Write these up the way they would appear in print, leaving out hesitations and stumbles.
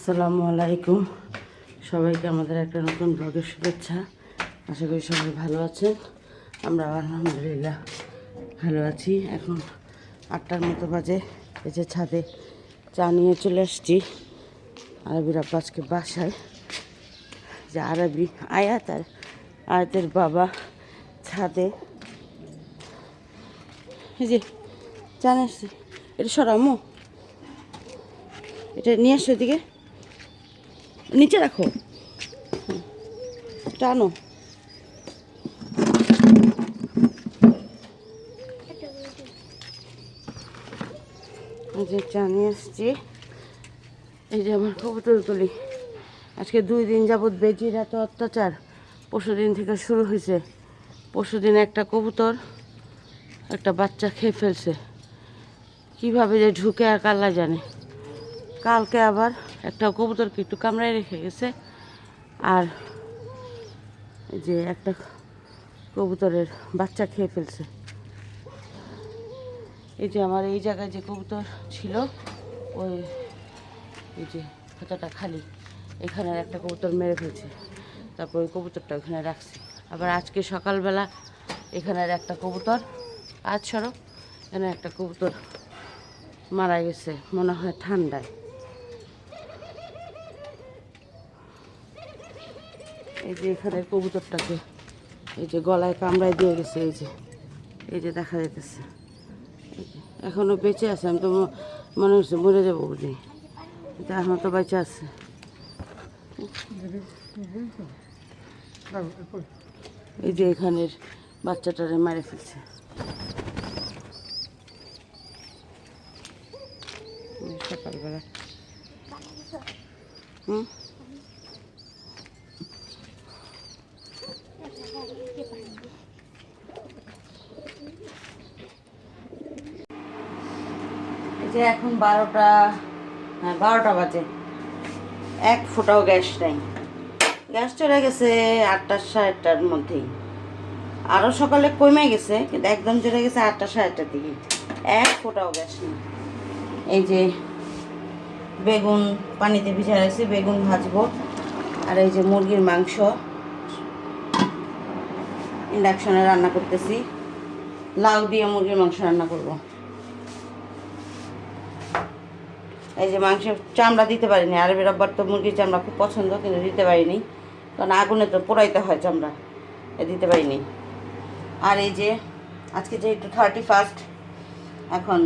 আসসালামু আলাইকুম সবাইকে আমাদের একটা নতুন ব্লগের শুভেচ্ছা। আশা করি সবাই ভালো আছেন। আমরা আলহামদুলিল্লাহ ভালো আছি। এখন 8টার মতো বাজে। এই যে ছাদে চা নিয়ে চলে আসছি। আরবির আব্বা আজকে বাসায়, যে আরবি আয়াত আর আয়াতের বাবা ছাদে। এই যে চা নিয়ে আসছি, এটা সরামো, এটা নিয়ে আসো, এদিকে নিচে রাখো, টানো। এই যে চা নিয়ে আসছি। এই যে আমার কবুতর তুলি। আজকে 2 দিন যাবৎ বেজির এত অত্যাচার। পরশুদিন থেকে শুরু হয়েছে। পরশুদিন একটা কবুতর একটা বাচ্চা খেয়ে ফেলছে, কিভাবে যে ঢুকে আর আল্লাহ জানে। কালকে আবার একটা কবুতরকে একটু কামড়ায় রেখে গেছে। আর এই যে একটা কবুতরের বাচ্চা খেয়ে ফেলছে। এই যে আমার এই জায়গায় যে কবুতর ছিল, ওই এই যে খাঁচাটা খালি, এখানের একটা কবুতর মেরে ফেলছে। তারপর ওই কবুতরটা ওখানে রাখছি। আবার আজকে সকালবেলা এখানের একটা কবুতর, আজ সরো, এখানে একটা কবুতর মারা গেছে, মনে হয় ঠান্ডায়। এই যে এখানের কবুতরটাকে এই যে গলায় কামড়ায় দিয়ে গেছে। এই যে দেখা যাইতেছে এখনো বেঁচে আছে। আমি তো মনে হচ্ছে মরে যাবো বুঝি, এটা এখন তো বেঁচে আছে। এই যে এখানের বাচ্চাটারে মারে ফেলছে। সকালবেলা এই যে এখন 12টা বাজে, 1 ফোঁটাও গ্যাস নাই। গ্যাস চলে গেছে 8টা 8:30টার মধ্যেই। আরও সকালে কমে গেছে, কিন্তু একদম চলে গেছে 8টা 8:30টার দিকে। 1 ফোঁটাও গ্যাস নেই। এই যে বেগুন পানিতে ভিজা রাখছি, বেগুন ভাজবো। আর এই যে মুরগির মাংস ইন্ডাকশনে রান্না করতেছি। লাউ দিয়ে মুরগির মাংস রান্না করব। এই যে মাংসের চামড়া দিতে পারিনি। আরবির আব্বার তো মুরগির চামড়া খুব পছন্দ, কিন্তু দিতে পারিনি, কারণ আগুনে তো পোড়াইতে হয় চামড়া, দিতে পারিনি। আর এই যে আজকে যেহেতু 31st, এখন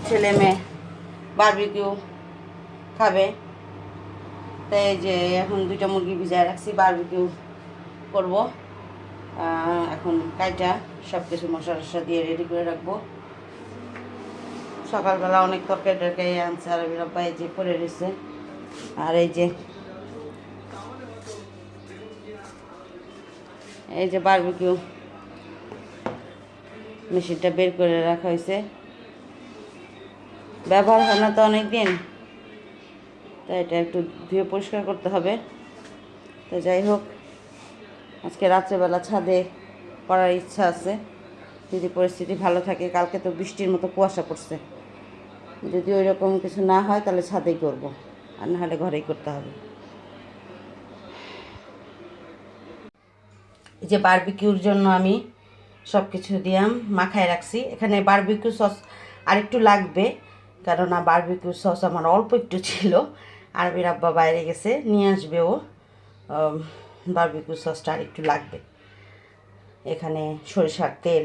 ছেলে মেয়ে বারবিকিউ খাবে, তাই এই যে এখন 2টা মুরগি ভিজায় রাখছি, বারবিকিউ করব। এখন কাইটা সব কিছু মশলা টশলা দিয়ে রেডি করে রাখবো। সকালবেলা অনেক তরকারি টরকারি আনছে আরবির আব্বা, এই যে করে রয়েছে। আর এই যে বারবিকিউ মেশিনটা বের করে রাখা হয়েছে, ব্যবহার হয় না তো অনেক দিন, তাই এটা একটু ধুয়ে পরিষ্কার করতে হবে। তো যাই হোক, আজকে রাত্রেবেলা ছাদে করার ইচ্ছা আছে, যদি পরিস্থিতি ভালো থাকে। কালকে তো বৃষ্টির মতো কুয়াশা পড়ছে, যদি ওই রকম কিছু না হয় তাহলে ছাদেই করব, আর না হলে ঘরেই করতে হবে। এই যে বারবিকিউর জন্য আমি সব কিছু দিয়াম মাখায় রাখছি। এখানে বারবিকিউ সস আরেকটু লাগবে, কেননা বারবিকিউ সস আমার অল্প একটু ছিল। আরবির আব্বা বাইরে গেছে, নিয়ে আসবে ও। বারবিকিউ সসটা আরেকটু লাগবে। এখানে সরিষার তেল,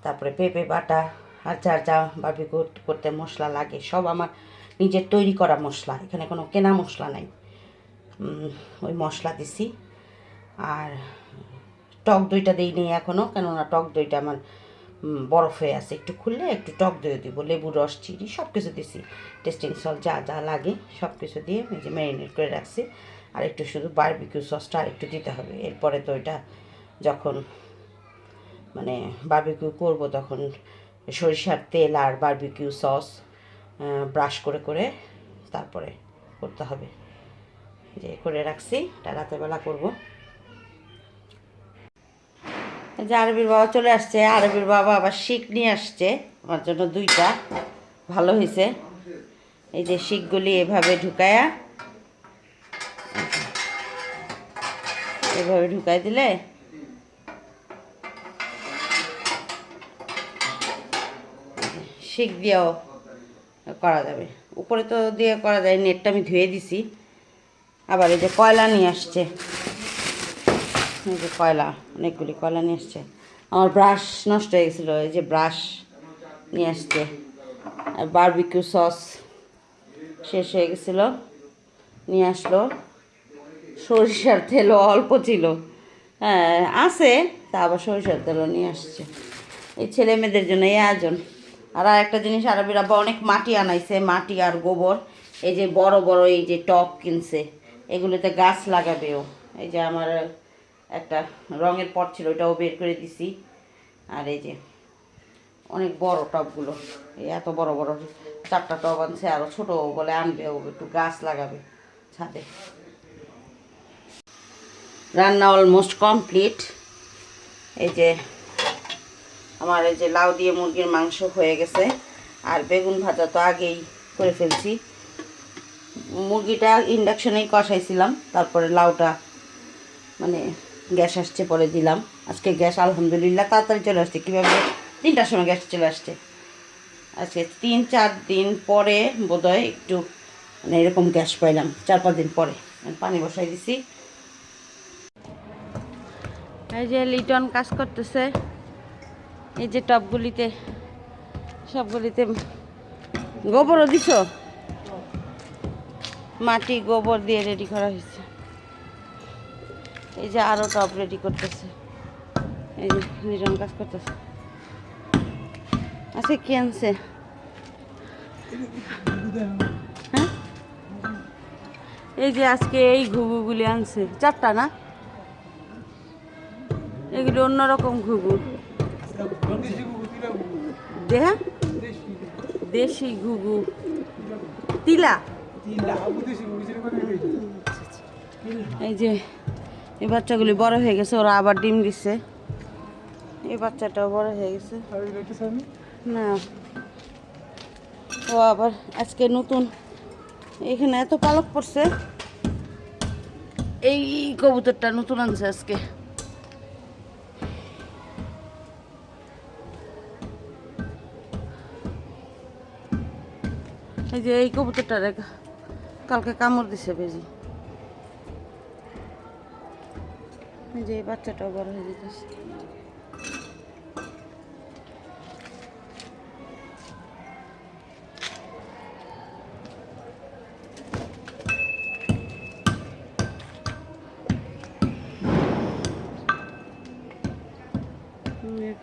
তারপরে পেঁপে বাটা, আর যা যা বারবিকিউ করতে মশলা লাগে সব আমার নিজের তৈরি করা মশলা, এখানে কোনো কেনা মশলা নাই। ওই মশলা দিছি। আর টক দইটা দিইনি এখনও, কেননা টক দইটা আমার বরফ হয়ে আছে, একটু খুললে একটু টক দই দিব, লেবুর রস চিনি সব কিছু দিছি, টেস্টিং সল্ট যা যা লাগে সব কিছু দিয়ে এই যে ম্যারিনেট করে রাখছি। আর একটু শুধু বারবিকিউ সসটা আর একটু দিতে হবে। এরপরে তো ওইটা যখন মানে বারবিকিউ করব, তখন সরিষার তেল আর বারবিকিউ সস ব্রাশ করে করে তারপরে করতে হবে। যে করে রাখছি, এটা রাতেরবেলা করবো। যে আরবির বাবা চলে আসছে। আরবির বাবা আবার শিক নিয়ে আসছে আমার জন্য 2টা, ভালো হয়েছে। এই যে শিকগুলি এভাবে ঢুকায়া, এভাবে ঢুকাই দিলে শিক দিয়েও করা যাবে। উপরে তো দিয়ে করা যায়, নেটটা আমি ধুয়ে দিছি। আবার এই যে কয়লা নিয়ে আসছে, এই যে কয়লা, অনেকগুলি কয়লা নিয়ে আসছে। আমার ব্রাশ নষ্ট হয়ে গেছিলো, এই যে ব্রাশ নিয়ে আসছে। আর বারবিকিউ সস শেষ হয়ে গেছিলো, নিয়ে আসলো। সরিষার তেলও অল্প ছিল, হ্যাঁ আছে, তা আবার সরিষার তেলও নিয়ে আসছে। এই ছেলে মেয়েদের জন্য এই আয়োজন। আর একটা জিনিস, আরবির আব্বা অনেক মাটি আনাইছে, মাটি আর গোবর। এই যে বড় বড় এই যে টব কিনছে, এগুলোতে গাছ লাগাবেও। এই যে আমার একটা রঙের পট ছিল, ওইটাও বের করে দিছি। আর এই যে অনেক বড় টবগুলো, এই এত বড় বড় 4টা টব আনছে, আরও ছোটো বলে আনবে, ও একটু গাছ লাগাবে ছাদে। রান্না অলমোস্ট কমপ্লিট। এই যে আমার এই যে লাউ দিয়ে মুরগির মাংস হয়ে গেছে, আর বেগুন ভাজা তো আগেই করে ফেলছি। মুরগিটা ইন্ডাকশনেই কষাইছিলাম, তারপরে লাউটা মানে গ্যাস আসছে পরে দিলাম। আজকে গ্যাস আলহামদুলিল্লাহ তাড়াতাড়ি চলে আসছে, কীভাবে 3টার সময় গ্যাস চলে আসছে। আজকে 3-4 দিন পরে বোধহয় একটু মানে এরকম গ্যাস পাইলাম, 4-5 দিন পরে। পানি বসাই দিছি। এই যে লিটন কাজ করতেছে, এই যে টবগুলিতে সবগুলিতে গোবরও দিছ, মাটি গোবর দিয়ে রেডি করা হয়েছে। এই যে আরও টব রেডি করতেছে, এই যে লিটন কাজ করতেছে। আচ্ছা কি আনছে? হ্যাঁ, এই যে আজকে এই ঘুঘুগুলি আনছে 4টা না, এগুলি অন্যরকম ঘুঘু, দেখা দেশি ঘুঘু, তিলা। এই যে এই বাচ্চাগুলি বড় হয়ে গেছে, ওরা আবার ডিম দিচ্ছে। এই বাচ্চাটাও বড় হয়ে গেছে না, ও আবার আজকে নতুন এখানে এত পালক পড়ছে। এই কবুতরটা নতুন আনছে আজকে। এই যে এই কবুতরটা কালকে কামড় দিছে বেজি। এই যে এই বাচ্চাটাও বড় হয়ে যেতেছে।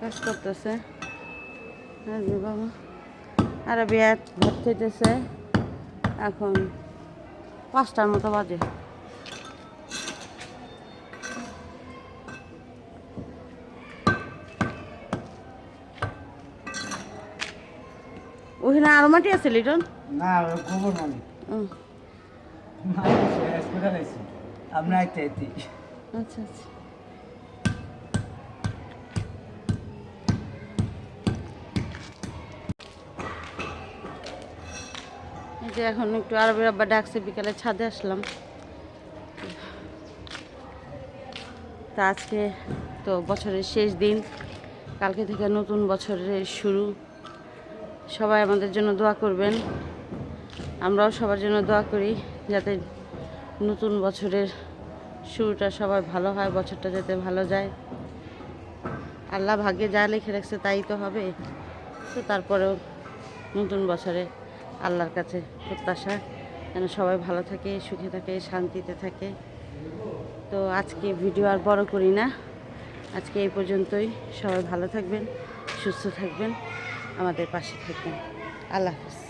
কাজ করতেছে বাবা, আর বিয়া ভাত খেতেছে। এখন 5টার মতো বাজে। ওখানে আরো মাটি আছে লিটন? না, গোবর মানে আমরা আচ্ছা আচ্ছা। এই যে এখন একটু আরবের আব্বা ডাকছে, বিকালে ছাদে আসলাম। তা আজকে তো বছরের শেষ দিন, কালকে থেকে নতুন বছরের শুরু। সবাই আমাদের জন্য দোয়া করবেন, আমরাও সবার জন্য দোয়া করি যাতে নতুন বছরের শুরুটা সবার ভালো হয়, বছরটা যাতে ভালো যায়। আল্লাহ ভাগ্যে যা লিখে রাখছে তাই তো হবে। তো তারপরেও নতুন বছরে আল্লাহর কাছে প্রত্যাশা যেন সবাই ভালো থাকে, সুখে থাকে, শান্তিতে থাকে। তো আজকে ভিডিও আর বড় করি না, আজকে এই পর্যন্তই। সবাই ভালো থাকবেন, সুস্থ থাকবেন, আমাদের পাশে থাকবেন। আল্লাহ হাফেজ।